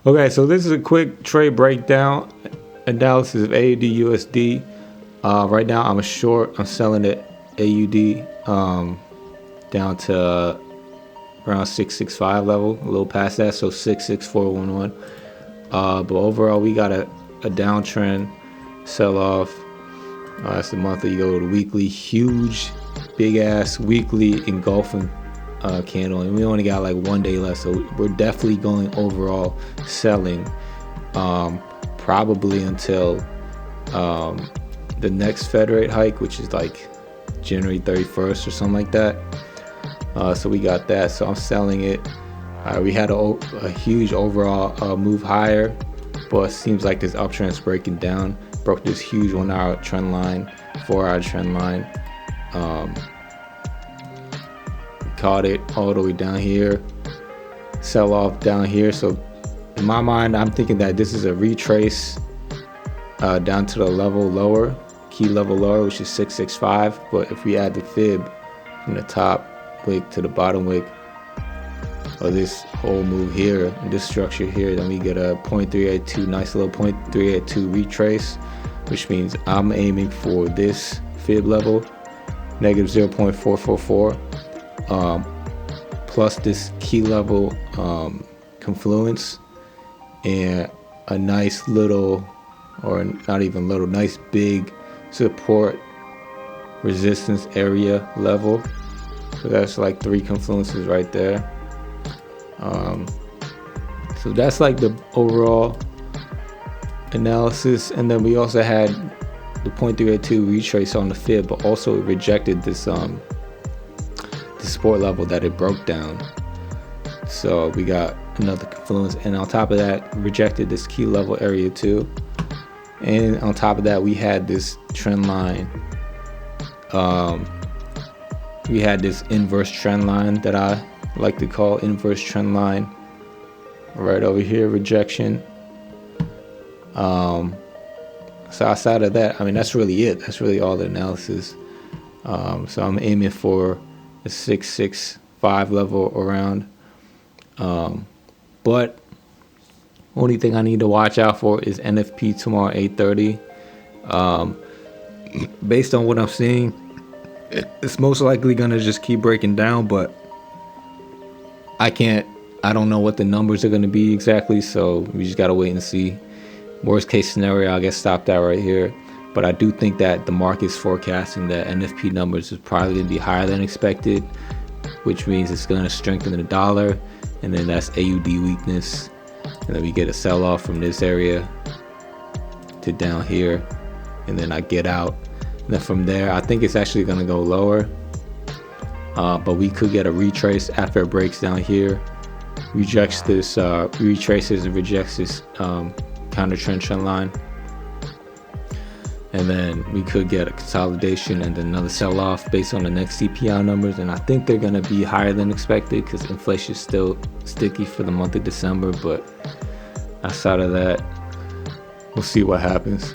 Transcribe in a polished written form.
Okay, so this is a quick trade breakdown analysis of AUD USD. Right now I'm a short. I'm selling it AUD down to around 665 level, a little past that, so 66411. But overall we got a downtrend sell off. That's the monthly. You go to the weekly, huge big ass weekly engulfing candle, and we only got like 1 day left, so we're definitely going overall selling probably until the next Fed rate hike, which is like January 31st or something like that. So we got that, so I'm selling it. We had a huge overall move higher, but it seems like this uptrend is breaking down. Broke this huge 1 hour trend line, 4 hour trend line. Caught it all the way down here, sell off down here. So in my mind, I'm thinking that this is a retrace down to the level lower, key level lower, which is 665. But if we add the fib from the top wick to the bottom wick of this whole move here and this structure here, then we get a 0.382, nice little 0.382 retrace, which means I'm aiming for this fib level, negative 0.444. Plus this key level confluence, and a nice little, or not even little, nice big support resistance area level. So that's like 3 confluences right there. So that's like the overall analysis. And then we also had the 0.382 retrace on the fib, but also it rejected this the support level that it broke down. So we got another confluence, and on top of that, rejected this key level area too. And on top of that, we had this trend line. We had this inverse trend line that I like to call inverse trend line right over here, rejection. So outside of that, I mean, that's really it. That's really all the analysis. So I'm aiming for a 665 level around. But only thing I need to watch out for is NFP tomorrow 8:30. Based on what I'm seeing, it's most likely gonna just keep breaking down, but I don't know what the numbers are gonna be exactly, so we just gotta wait and see. Worst case scenario, I'll get stopped out right here. But I do think that the market's forecasting that NFP numbers is probably going to be higher than expected, which means it's going to strengthen the dollar, and then that's AUD weakness, and then we get a sell-off from this area to down here, and then I get out, and then from there I think it's actually going to go lower, but we could get a retrace after it breaks down here, rejects this, retraces and rejects this counter trend line. And then we could get a consolidation and then another sell-off based on the next CPI numbers. And I think they're going to be higher than expected because inflation is still sticky for the month of December. But outside of that, we'll see what happens.